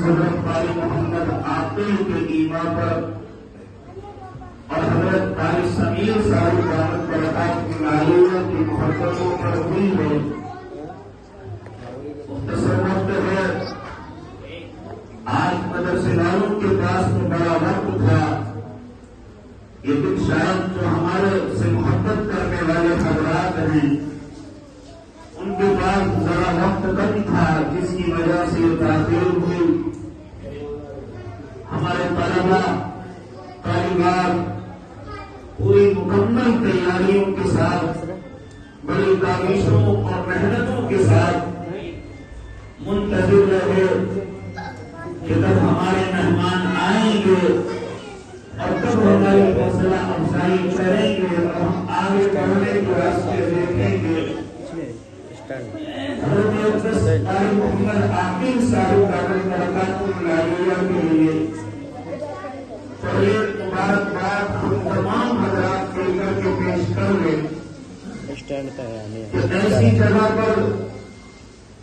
حضرت قاری محمد عاقل کے ایما پر اور حضرت قاری سمیر صاحب دامت برکات کی معلوموں کی محبتوں پر ہوئی ہے. مختصر وقت ہے، آج مدرسے والوں کے پاس تو بڑا وقت تھا، لیکن شاید جو ہمارے سے محبت کرنے والے حضرات ہیں ان کے پاس ذرا وقت کم تھا، جس کی وجہ سے یہ تاخیر ہوئی. ہمارے طلبا طالبات پوری مکمل تیاریوں کے ساتھ، بڑی کاوشوں اور محنتوں کے ساتھ منتظر رہے کہ کب ہمارے مہمان آئیں گے اور کب ہماری حوصلہ افزائی کریں گے اور ہم آگے بڑھنے کے راستے دیکھیں گے. حضرت قاری محمد عاقل صاحب دامت برکات العالیہ کے لیے پہلے مبارکباد ہم تمام حضرات مل کر کے پیش کر لیں کہ ایسی جگہ پر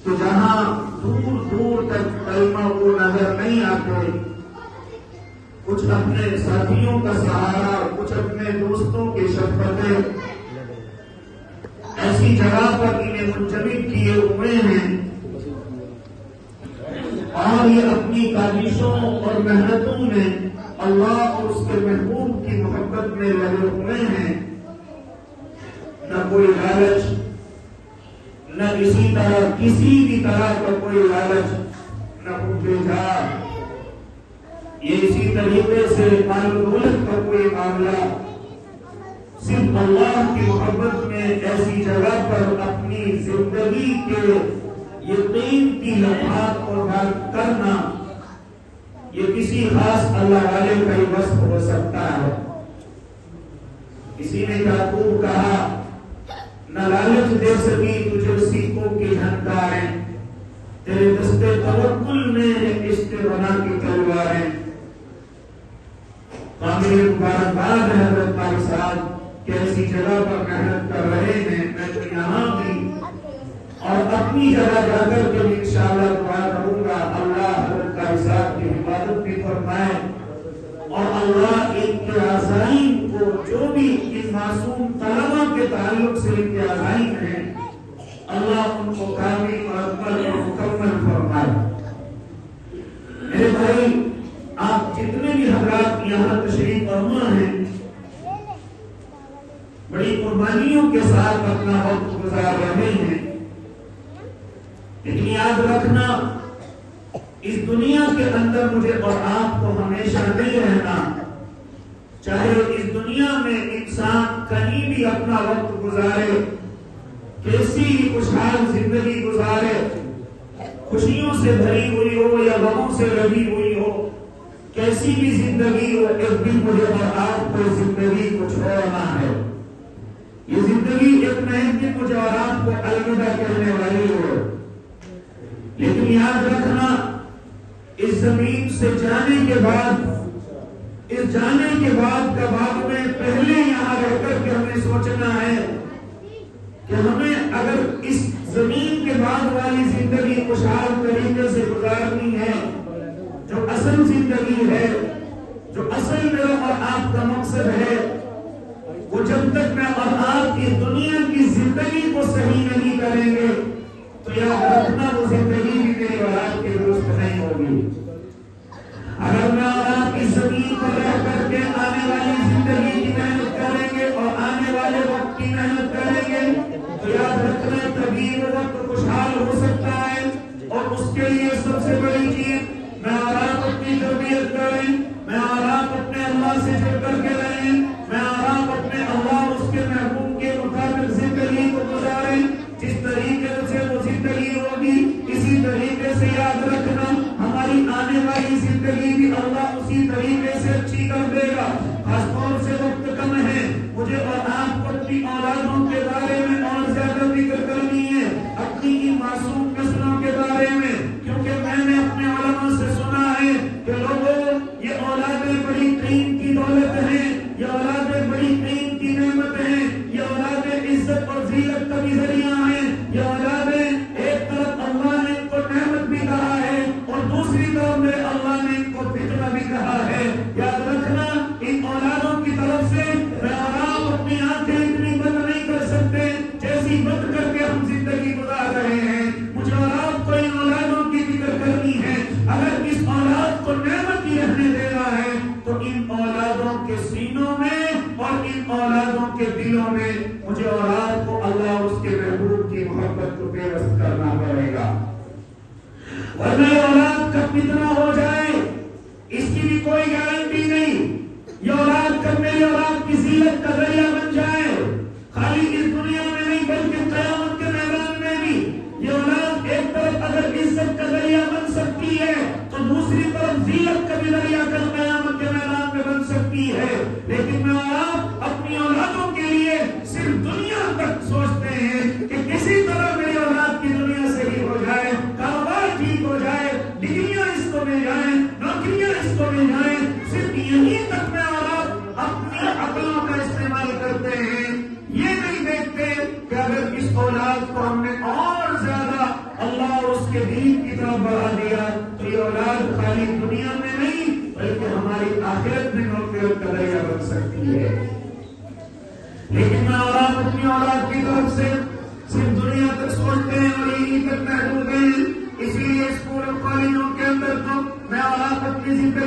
کہ جہاں دور دور تک کلمہ کو نظر نہیں آتے، کچھ اپنے ساتھیوں کا سہارا، کچھ اپنے دوستوں کی شفقتیں ایسی جگہ پر انہیں منجمد کیے ہوئے ہیں اور یہ اپنی کاوشوں اور محنتوں میں اللہ اور اس کے محبوب کی محبت میں لگے ہوئے ہیں. نہ کوئی لالچ، نہ کسی بھی طرح کا کوئی لالچ، نہ بھوکے جا، یہ اسی طریقے سے مال و دولت کا کوئی معاملہ، صرف اللہ کی محبت میں ایسی جگہ پر اپنی زندگی کے یہ قیمتی لمحات قربان کرنا، یہ کسی خاص اللہ والے کا ہی وصف ہو سکتا ہے. کسی نے کیا خوب کہا، نہ لالچ دے سکی تجھے سیکھوں کی جھنکاریں، تیرے دستے توکل میں ہے عشق بنا کی تلواریں. قابل مبارکباد ہے حضرت قاری صاحب کہ ایسی جگہ پر محنت کر رہے ہیں. میں تو یہاں بھی اور اپنی جگہ جا کر کے انشاءاللہ دعا کروں گا اللہ حضرت قاری صاحب کی حفاظت بھی فرمائے اور اللہ ان کے عزائم کو، جو بھی ان معصوم طلبا کے تعلق سے ان کے عزائم ہیں، اللہ ان کو کامل اور مکمل فرمائے. میرے بھائی، آپ جتنے بھی حضرات یہاں تشریف فرما ہیں، بڑی قربانیوں کے ساتھ اپنا وقت گزار رہے ہیں، لیکن یاد رکھنا اس دنیا کے اندر مجھے اور آپ کو ہمیشہ نہیں رہنا. چاہے اس دنیا میں انسان کہیں بھی اپنا وقت گزارے، کیسی خوشحال زندگی گزارے، خوشیوں سے بھری ہوئی ہو یا غموں سے لگی ہوئی ہو، کیسی بھی زندگی ہو، ایک دن مجھے اور آپ کو زندگی کو چھوڑنا ہے. یہ زندگی ایک نہیں کہ مجھے اور آپ کو الوداع کہنے والی ہو. لیکن یاد رکھنا، اس زمین سے جانے کے بعد کا بعد میں پہلے یہاں رہ کر کے ہمیں سوچنا ہے کہ ہمیں اگر اس زمین کے بعد والی زندگی خوشحال طریقے سے گزارنی ہے، جو اصل زندگی ہے، جو اصل میرا اور آپ کا مقصد ہے، وہ جب تک میں اور آپ اس دنیا کی زندگی کو صحیح نہیں کریں گے تو یاد رکھنا وہ زندگی بھی میری اور آپ کے درست نہیں ہوگی. اگر میں اور آپ اس زمین پر رہ کر کے آنے والی زندگی کی محنت کریں گے اور آنے والے وقت کی محنت کریں گے تو یاد رکھنا تبھی وہ وقت خوشحال ہو سکتا ہے. اور اس کے لیے سب سے بڑی چیز، میں اور آپ اپنی تربیت کریں، میں اور آپ اپنے اللہ سے جڑ کر کے رہیں، میں اور آپ اپنے اللہ اس کے محبوب کے مطابق زندگی کو گزاریں. جس طریقے سے وہ زندگی ہوگی اسی طریقے سے یاد رکھنا ہماری آنے والی زندگی بھی اللہ اسی طریقے سے اچھی کر دے گا. خاص طور سے وقت کم ہے، مجھے اور آپ کو اپنی اولادوں کے بارے میں اور زیادہ فکر کرنی ہے، اپنی ان معصوم نسلوں کے بارے میں، کیونکہ میں نے اپنے علماء سے سنا ہے کہ لوگوں، یہ اولادیں بڑی قیمتی دولت ہیں، یہ اولادیں بڑی قیمتی نعمت ہیں، یہ اولادیں عزت اور ذلت کا بھی ذریعہ ہیں. یہ اولادیں ایک طرف اللہ نے ان کو نعمت بھی کہا ہے اور دوسری طرف میرے اللہ نے ان کو فتنہ بھی کہا ہے. یاد رکھنا ان اولادوں کی طرف سے میں اور آپ اپنی آنکھیں اتنی بند نہیں کر سکتے جیسی بند کر کے ہم زندگی گزار رہے ہیں. مجھے اور آپ کو ان اولادوں کی فکر کرنی ہے. اگر اس اولاد کو نعمت ہی رہنے دینا ہے تو ان اولادوں کے سینوں میں اور ان اولادوں کے دلوں میں مجھے اور آپ کو اللہ اس کے محبوب کی محبت کو پیوست کرنا پڑے گا. ورنہ اولاد کب فتنہ ہو جائے اس کی بھی کوئی گارنٹی نہیں. یہ اولاد کب میری اولاد کی ذلت کا ذریعہ بن جائے، خالی اس دنیا میں نہیں بلکہ قیامت کے میدان میں بھی. یہ اولاد ایک طرف اگر عزت کا ذریعہ بن سکتی ہے تو دوسری طرف ذلت کا بھی ذریعہ کل قیامت کے میدان میں بن سکتی ہے. لیکن میں اور آپ اپنی اولادوں کے لیے صرف دنیا تک سوچتے ہیں کہ کسی طرح میری اولاد کی دنیا صحیح ہو جائے، کاروبار ٹھیک ہو جائے، ڈگریاں اس کو مل جائیں، نوکریاں اس کو مل جائیں. صرف یہیں تک میں اور آپ اپنی عقلوں کا استعمال کرتے ہیں. یہ نہیں دیکھتے کہ اگر اس اولاد کو ہم نے اور زیادہ اللہ اور اس کے دین کی طرف بڑھا دیا تو یہ اولاد خالی دنیا میں نہیں بلکہ ہماری آخرت میں نوکریت کا ذریعہ بن سکتی ہے. لیکن میں اور آپ اپنی اولاد کی طرف سے صرف دنیا تک سوچتے ہیں اور یہیں تک محدود ہیں. اسی لیے اسکول اور کالجوں کے اندر تو میں اور آپ اپنی ذمہ